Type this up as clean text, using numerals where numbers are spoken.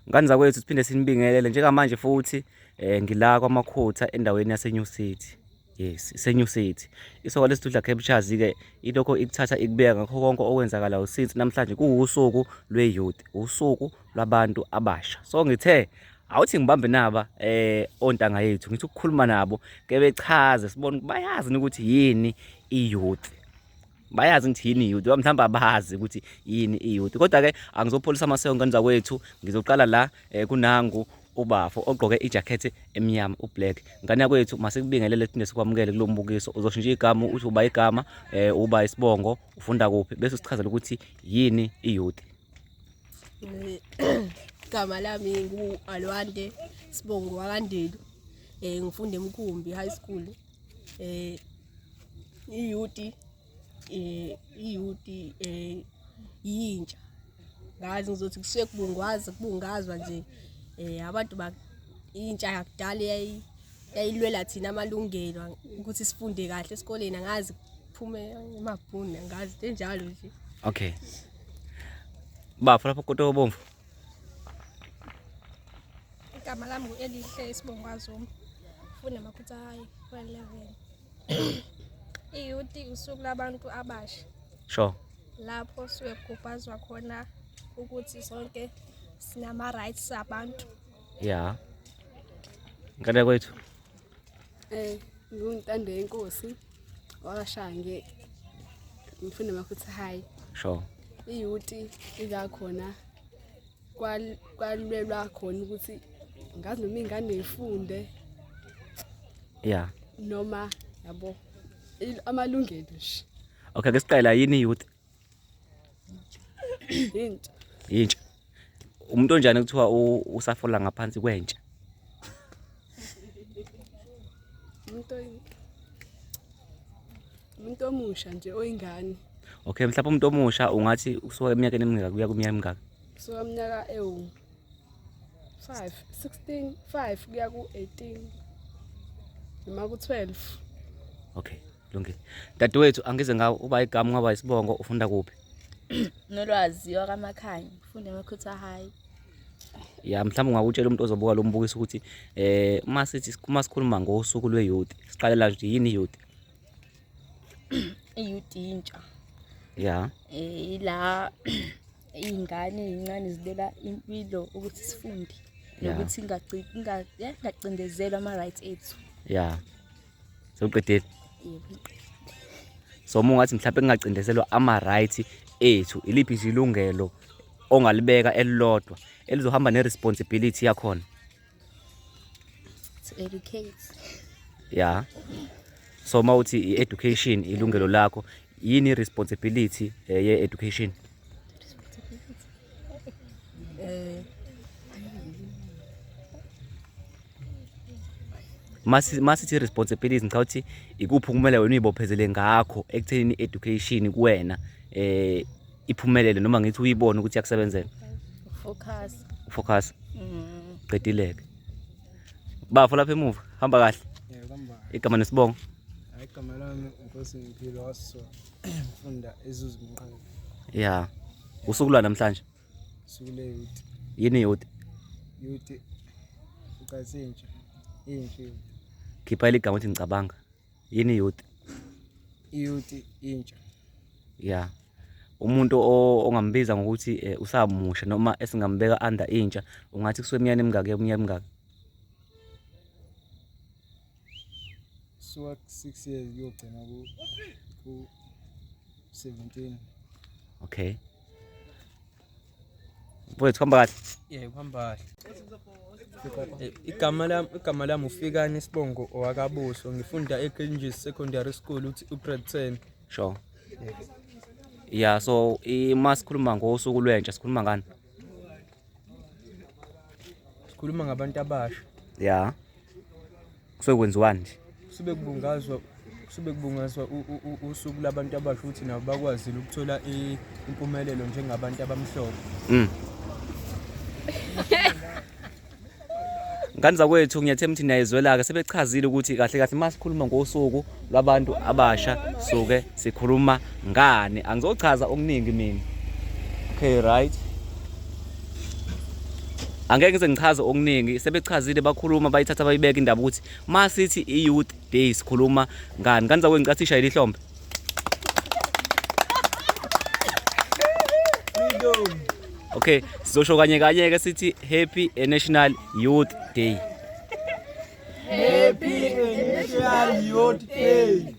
Ngani zakwethu siphinde sinibingelele njengamanje futhi ngila kwaMakhotha endaweni yaseNew City. Yes, iseNew City. Isoko lesidudla Captures ke ilokho ikuthatha ikubeka ngakho konke okwenzakalayo since namhlanje kuwusuku lwe-youth, usuku lwabantu abasha. So ngithe awuthi ngibambe naba ontanga yethu ngithi ukukhuluma nabo ke bechaze sibone bayazi ukuthi yini i-youth. Bayazi ngithi yini i-youth, mhlawumbe abazi ukuthi yini i-youth. Kodwa ke angizopholisa amaseko ngani zakwethu, ngizoqala la kunangu ubafo ogqoke ijakhethi emnyama ublack. Ngani yakwethu masikubingelele sithinde sikwamukele kulo mbukiso. Uzoshintsha igama uthi uba igama, uba isibongo, ufunda kuphi bese usichazela ukuthi yini i-youth. Igama lami ngu-Alwande Sibongo Wakandelu. Ngifunda eMkhumbi High School. I-youth yintsha. Ngazi ngizothi kusuke kubungazwa nje abantu intsha yakudala yayilwela thina amalungelo ukuthi sifunde kahle esikoleni, angazi kuphume emabhunu, angazi enjalo nje. Okay. Bafo lapho kodwa obomvu. Igama lami ngu-Elihle Sibongwazuma. Ngifunda eMakhutha High kwa-11. I-youth usuku labantu abasha. Sure. Lapho suke kugubhazwa khona ukuthi sonke sinama-rights abantu. Yeah. Ngani yakwethu? Ngiyintando yenkosi wakashange. Ngifunda eMakhutha High. Sure. I-youth ila khona kwalwelwa khona ukuthi ngazi noma ingane ifunde. Yeah. Noma yabo amalungelo nje. Okay, ke siqala yini i-youth? Yintsha. Yintsha. Umuntu onjani kuthiwa usafola ngaphansi kwentsha? Umuntu omusha nje oyingane. Okay, mhlawumbe umuntu omusha ungathi usuka eminyakeni emingaka kuya kuminyaka emingaka? So iminyaka 5 kuya ku-18 noma ku-12. Okay, kulungile. Dadewethu angize ngawo uba igama ngaba isibongo ufunda kuphi? Nolwazi wakamakhanya ngifunda eMakhutha High. Ya mhlawumbe ungakutshela umuntu ozobuka lo mbukiso ukuthi uma sikhuluma ngosuku lwe-youth siqalela nje yini i-youth? I-youth intsha. Yeah. Ila ingane ezincane zilela impilo ukuthi sifunde nokuthi ingacindezelwa ama-rights ethu. Yeah. Sewuqedile? Yebo. So ungathi mhlawumbe kungacindezelwa ama-rights ethu, iliphi ilungelo ongalibeka elilodwa elizohamba ne-responsibility yakhona? To educate. Yeah. So mawuthi i-education ilungelo lakho, yini i-responsibility ye-education? Masithi responsibility ngicabanga ukuthi ikuphi kumele wena uyibophezele ngakho ekutheni education kuwena iphumelele noma ngithi uyibone ukuthi yakusebenzela. Focus. Qedileke. Bafo lapha emuva hamba kahle. Yebo hamba. Igama nesibongo. Igama lami Nkosi Mpilo waso ngifunda eZuzu Mqhayi. Yeah. Usuku lwa namhlanje. Usuku le-youth. Yini youth? Youth uqasintsha. Intsha. Khipha igama uthi ngicabanga. Yini youth? I-youth intsha. Yeah. Umuntu ongambiza ngokuthi usamusha noma esingambeka under intsha ungathi kusuke eminyakeni emingaka eminyaka emingaka? Suka 6 years yogcina ku 17. Okay. Mfowethu hamba kahle. Yebo hamba kahle. Igama lami uFikani Sibongo owakaBuso. Ngifunda eGranges Secondary School ugrade 10. Sure. Yeah, so masikhuluma ngosuku lwentsha sikhuluma ngani? Sikhuluma ngabantu abasha. Yeah. Kusuke kwenziwani nje? Sube kubungazwa usuku labantu abasha ukuthi nabo bakwazile ukuthola impumelelo njengabantu abamhlophe. Ngani zakwethu ngiyathemba ukuthi niyayizwela ke sebechazile ukuthi kahle kahle masikhuluma ngosuku lwabantu abasha suke sikhuluma ngani. Angizochaza okuningi mina. Okay, right. Angeke ngize ngichaze okuningi, sebechazile bakhuluma bayithatha bayibeka indaba ukuthi masithi i-youth day sikhuluma ngani. Kanza kwengicathisha yilihlombe. Okay, sizosho kanye ke sithi happy National Youth Day. Happy National Youth Day.